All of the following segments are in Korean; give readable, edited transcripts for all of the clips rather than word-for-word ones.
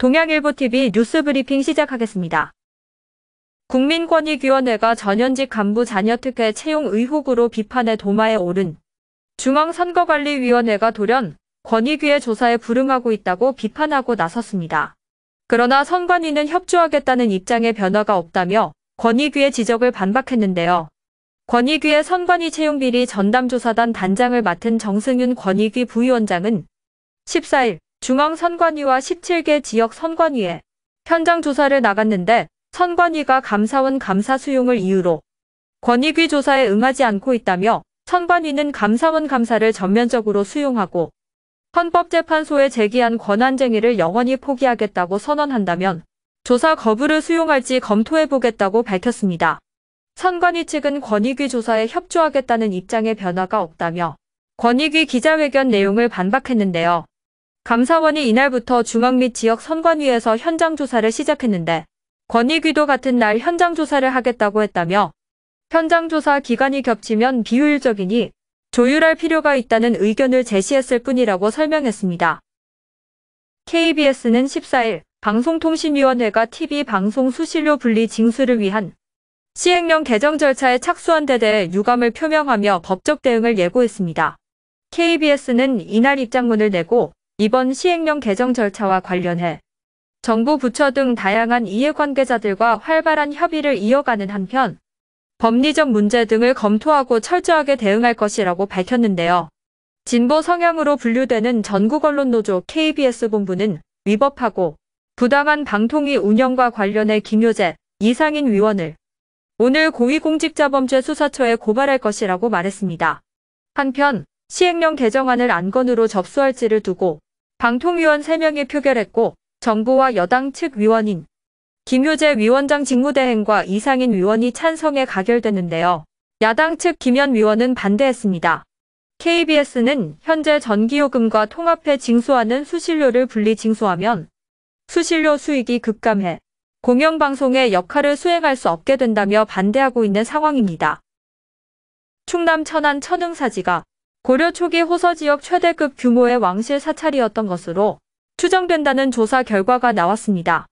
동양일보TV 뉴스브리핑 시작하겠습니다. 국민권익위원회가 전현직 간부 자녀 특혜 채용 의혹으로 비판의 도마에 오른 중앙선거관리위원회가 돌연 권익위의 조사에 불응하고 있다고 비판하고 나섰습니다. 그러나 선관위는 협조하겠다는 입장에 변화가 없다며 권익위의 지적을 반박했는데요. 권익위의 선관위 채용비리 전담조사단 단장을 맡은 정승윤 권익위 부위원장은 14일 중앙선관위와 17개 지역 선관위에 현장 조사를 나갔는데 선관위가 감사원 감사 수용을 이유로 권익위 조사에 응하지 않고 있다며 선관위는 감사원 감사를 전면적으로 수용하고 헌법재판소에 제기한 권한쟁의를 영원히 포기하겠다고 선언한다면 조사 거부를 수용할지 검토해보겠다고 밝혔습니다. 선관위 측은 권익위 조사에 협조하겠다는 입장에 변화가 없다며 권익위 기자회견 내용을 반박했는데요. 감사원이 이날부터 중앙 및 지역 선관위에서 현장 조사를 시작했는데 권익위도 같은 날 현장 조사를 하겠다고 했다며 현장 조사 기간이 겹치면 비효율적이니 조율할 필요가 있다는 의견을 제시했을 뿐이라고 설명했습니다. KBS는 14일 방송통신위원회가 TV 방송 수신료 분리 징수를 위한 시행령 개정 절차에 착수한 데 대해 유감을 표명하며 법적 대응을 예고했습니다. KBS는 이날 입장문을 내고 이번 시행령 개정 절차와 관련해 정부 부처 등 다양한 이해관계자들과 활발한 협의를 이어가는 한편 법리적 문제 등을 검토하고 철저하게 대응할 것이라고 밝혔는데요. 진보 성향으로 분류되는 전국언론노조 KBS 본부는 위법하고 부당한 방통위 운영과 관련해 김효재, 이상인 위원을 오늘 고위공직자범죄 수사처에 고발할 것이라고 말했습니다. 한편 시행령 개정안을 안건으로 접수할지를 두고 방통위원 3명이 표결했고 정부와 여당 측 위원인 김효재 위원장 직무대행과 이상인 위원이 찬성해 가결됐는데요. 야당 측 김현 위원은 반대했습니다. KBS는 현재 전기요금과 통합해 징수하는 수신료를 분리 징수하면 수신료 수익이 급감해 공영방송의 역할을 수행할 수 없게 된다며 반대하고 있는 상황입니다. 충남 천안 천흥사지가 고려 초기 호서지역 최대급 규모의 왕실 사찰이었던 것으로 추정된다는 조사 결과가 나왔습니다.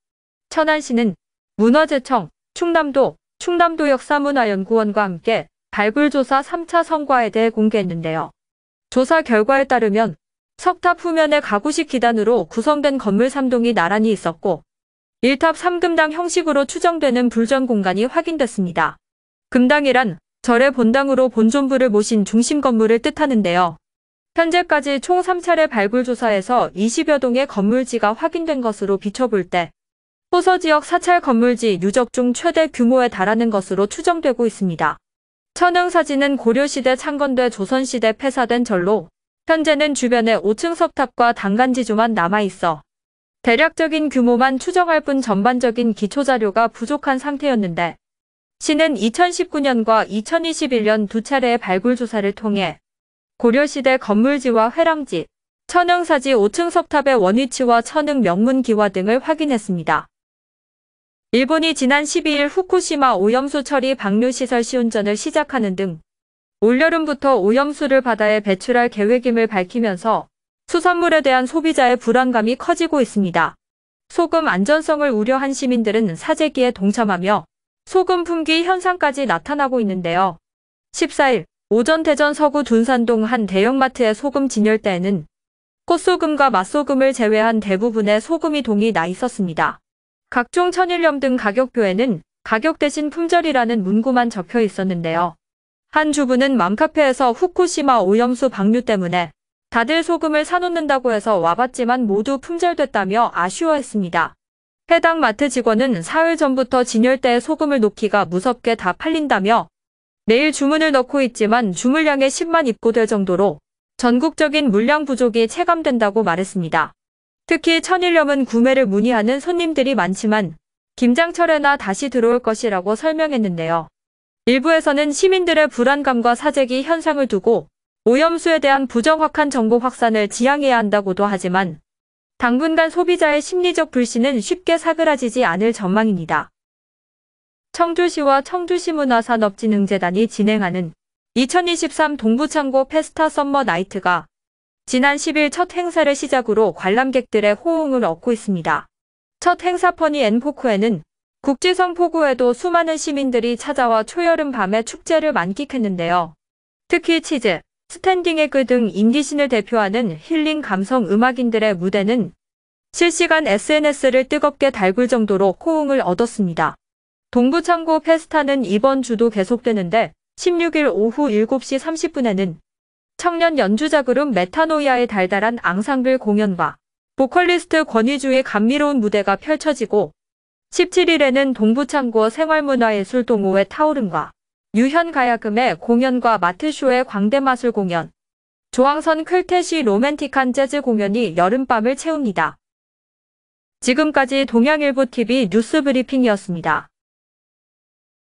천안시는 문화재청, 충남도, 충남도역 사문화연구원과 함께 발굴조사 3차 성과에 대해 공개했는데요. 조사 결과에 따르면 석탑 후면에 가구식 기단으로 구성된 건물 3동이 나란히 있었고 1탑 3금당 형식으로 추정되는 불전 공간이 확인됐습니다. 금당이란 절의 본당으로 본존부를 모신 중심 건물을 뜻하는데요. 현재까지 총 3차례 발굴조사에서 20여 동의 건물지가 확인된 것으로 비춰볼 때 호서지역 사찰 건물지 유적 중 최대 규모에 달하는 것으로 추정되고 있습니다. 천흥사지는 고려시대 창건돼 조선시대 폐사된 절로 현재는 주변에 5층 석탑과 단간지조만 남아있어 대략적인 규모만 추정할 뿐 전반적인 기초자료가 부족한 상태였는데 시는 2019년과 2021년 두 차례의 발굴조사를 통해 고려시대 건물지와 회랑지, 천흥사지 5층 석탑의 원위치와 천흥 명문기와 등을 확인했습니다. 일본이 지난 12일 후쿠시마 오염수 처리 방류시설 시운전을 시작하는 등 올여름부터 오염수를 바다에 배출할 계획임을 밝히면서 수산물에 대한 소비자의 불안감이 커지고 있습니다. 소금 안전성을 우려한 시민들은 사재기에 동참하며 소금 품귀 현상까지 나타나고 있는데요. 14일 오전 대전 서구 둔산동 한 대형마트의 소금 진열대에는 꽃소금과 맛소금을 제외한 대부분의 소금이 동이 나 있었습니다. 각종 천일염 등 가격표에는 가격 대신 품절이라는 문구만 적혀 있었는데요. 한 주부는 맘카페에서 후쿠시마 오염수 방류 때문에 다들 소금을 사놓는다고 해서 와봤지만 모두 품절됐다며 아쉬워했습니다. 해당 마트 직원은 사흘 전부터 진열대에 소금을 놓기가 무섭게 다 팔린다며 내일 주문을 넣고 있지만 주물량의 10만 입고될 정도로 전국적인 물량 부족이 체감된다고 말했습니다. 특히 천일염은 구매를 문의하는 손님들이 많지만 김장철에나 다시 들어올 것이라고 설명했는데요. 일부에서는 시민들의 불안감과 사재기 현상을 두고 오염수에 대한 부정확한 정보 확산을 지양해야 한다고도 하지만 당분간 소비자의 심리적 불신은 쉽게 사그라지지 않을 전망입니다. 청주시와 청주시문화산업진흥재단이 진행하는 2023 동부창고 페스타 썸머 나이트가 지난 10일 첫 행사를 시작으로 관람객들의 호응을 얻고 있습니다. 첫 행사 퍼니 앤 포크에는 국지성 포구에도 수많은 시민들이 찾아와 초여름 밤의 축제를 만끽했는데요. 특히 치즈, 스탠딩 에그 등 인디신을 대표하는 힐링 감성 음악인들의 무대는 실시간 SNS를 뜨겁게 달굴 정도로 호응을 얻었습니다. 동부창고 페스타는 이번 주도 계속되는데 16일 오후 7시 30분에는 청년 연주자 그룹 메타노이아의 달달한 앙상블 공연과 보컬리스트 권위주의 감미로운 무대가 펼쳐지고 17일에는 동부창고 생활문화예술 동호회 타오름과 유현가야금의 공연과 마트쇼의 광대마술 공연, 조항선 클텟이 로맨틱한 재즈 공연이 여름밤을 채웁니다. 지금까지 동양일보TV 뉴스 브리핑이었습니다.